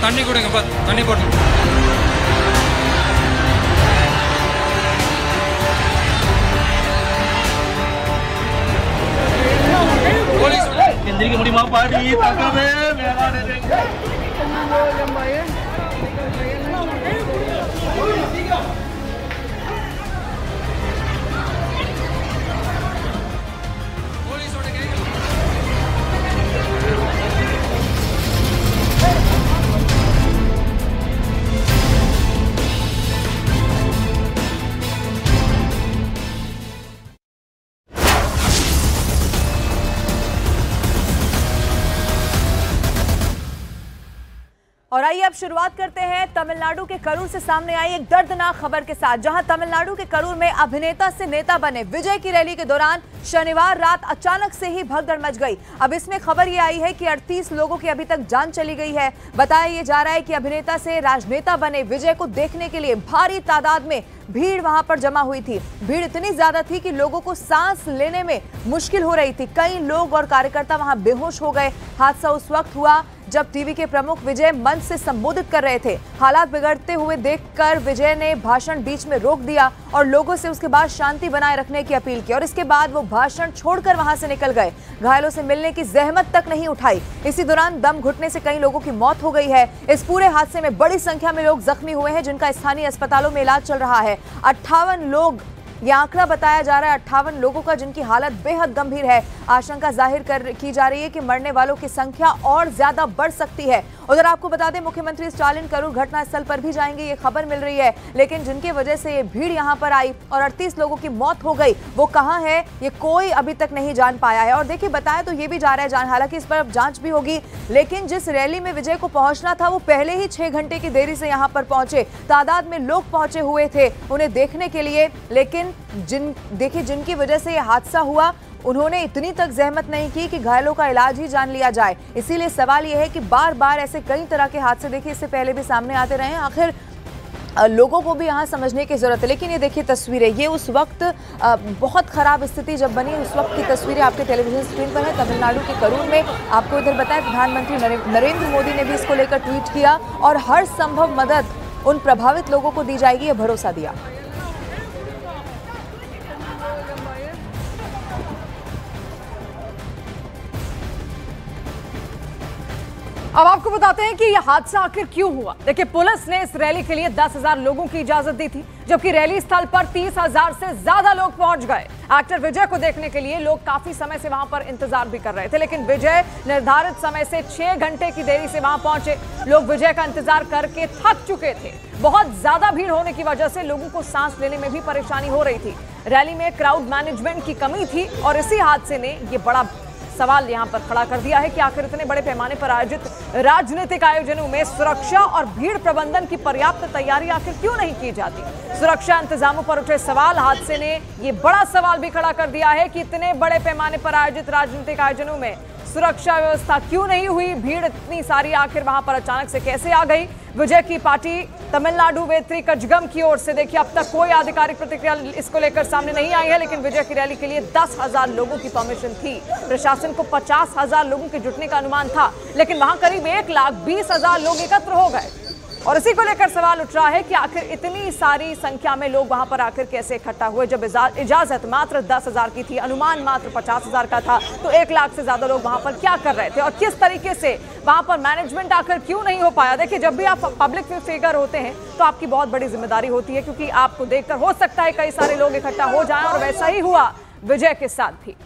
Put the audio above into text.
தண்ணி கொடுங்க, தண்ணி போட்டு. எந்திரிக்க முடியுமா பாடி தக்கவே और आइए अब शुरुआत करते हैं तमिलनाडु के करूर से सामने आई एक दर्दनाक खबर के साथ, जहां तमिलनाडु के करूर में अभिनेता से नेता बने विजय की रैली के दौरान शनिवार रात अचानक से ही भगदड़ मच गई। अब इसमें खबर ये आई है कि 38 लोगों की अभी तक जान चली गई है। बताया ये जा रहा है कि अभिनेता से राजनेता बने विजय को देखने के लिए भारी तादाद में भीड़ वहां पर जमा हुई थी। भीड़ इतनी ज्यादा थी कि लोगों को सांस लेने में मुश्किल हो रही थी। कई लोग और कार्यकर्ता वहां बेहोश हो गए। हादसा उस वक्त हुआ जब टीवी के प्रमुख विजय मंच से संबोधित कर रहे थे। हालात बिगड़ते हुए देखकर विजय ने भाषण बीच में रोक दिया और लोगों से उसके बाद शांति बनाए रखने की अपील की और इसके बाद वो भाषण छोड़कर वहां से निकल गए। घायलों से मिलने की जहमत तक नहीं उठाई। इसी दौरान दम घुटने से कई लोगों की मौत हो गई है। इस पूरे हादसे में बड़ी संख्या में लोग जख्मी हुए हैं, जिनका स्थानीय अस्पतालों में इलाज चल रहा है। 58 लोग, यह आंकड़ा बताया जा रहा है 58 लोगों का, जिनकी हालत बेहद गंभीर है। आशंका जाहिर की जा रही है कि मरने वालों की संख्या और ज्यादा बढ़ सकती है। उधर आपको बता दें, मुख्यमंत्री स्टालिन करूर घटनास्थल पर भी जाएंगे, ये खबर मिल रही है। लेकिन जिनकी वजह से ये भीड़ यहां पर आई और 38 लोगों की मौत हो गई, वो कहां है ये कोई अभी तक नहीं जान पाया है। और देखिए, बताया तो ये भी जा रहा है, हालांकि इस पर अब जांच भी होगी, लेकिन जिस रैली में विजय को पहुंचना था वो पहले ही 6 घंटे की देरी से यहां पर पहुंचे। तादाद में लोग पहुंचे हुए थे उन्हें देखने के लिए, लेकिन जिनकी वजह से यह हादसा हुआ उन्होंने इतनी तक जहमत नहीं की कि घायलों का इलाज ही जान लिया जाए। इसीलिए सवाल यह है कि बार बार ऐसे कई तरह के हादसे देखिए इससे पहले भी सामने आते रहे, आखिर लोगों को भी यहाँ समझने की जरूरत है। लेकिन ये देखिए तस्वीरें, ये उस वक्त बहुत खराब स्थिति जब बनी, उस वक्त की तस्वीरें आपके टेलीविजन स्क्रीन पर है तमिलनाडु के करूर में। आपको इधर बताएं, प्रधानमंत्री नरेंद्र मोदी ने भी इसको लेकर ट्वीट किया और हर संभव मदद उन प्रभावित लोगों को दी जाएगी, यह भरोसा दिया। अब आपको बताते हैं कि यह हादसा आखिर क्यों हुआ। देखिए, पुलिस ने इस रैली के लिए 10,000 लोगों की इजाजत दी थी, जबकि रैली स्थल पर 30,000 से ज्यादा लोग पहुंच गए। एक्टर विजय को देखने के लिए लोग काफी समय से वहां पर इंतजार भी कर रहे थे, लेकिन विजय निर्धारित समय से 6 घंटे की देरी से वहां पहुंचे। लोग विजय का इंतजार करके थक चुके थे। बहुत ज्यादा भीड़ होने की वजह से लोगों को सांस लेने में भी परेशानी हो रही थी। रैली में क्राउड मैनेजमेंट की कमी थी और इसी हादसे ने ये बड़ा सवाल यहां पर खड़ा कर दिया है कि आखिर इतने बड़े पैमाने पर आयोजित राजनीतिक आयोजनों में सुरक्षा और भीड़ प्रबंधन की पर्याप्त तैयारी आखिर क्यों नहीं की जाती। सुरक्षा इंतजामों पर उठे सवाल, हादसे ने ये बड़ा सवाल भी खड़ा कर दिया है कि इतने बड़े पैमाने पर आयोजित राजनीतिक आयोजनों में सुरक्षा व्यवस्था क्यों नहीं हुई। भीड़ इतनी सारी आखिर वहां पर अचानक से कैसे आ गई। विजय की पार्टी तमिलनाडु वेत्री कजगम की ओर से देखिए अब तक कोई आधिकारिक प्रतिक्रिया इसको लेकर सामने नहीं आई है, लेकिन विजय की रैली के लिए 10,000 लोगों की परमिशन थी। प्रशासन को 50,000 लोगों के जुटने का अनुमान था, लेकिन वहां करीब 1,20,000 लोग एकत्र हो गए और इसी को लेकर सवाल उठ रहा है कि आखिर इतनी सारी संख्या में लोग वहां पर आखिर कैसे इकट्ठा हुए, जब इजाजत मात्र 10,000 की थी, अनुमान मात्र 50,000 का था, तो 1 लाख से ज्यादा लोग वहां पर क्या कर रहे थे और किस तरीके से वहां पर मैनेजमेंट आखिर क्यों नहीं हो पाया। देखिए, जब भी आप पब्लिक फिगर होते हैं तो आपकी बहुत बड़ी जिम्मेदारी होती है, क्योंकि आपको देखकर हो सकता है कई सारे लोग इकट्ठा हो जाएं और वैसा ही हुआ विजय के साथ भी।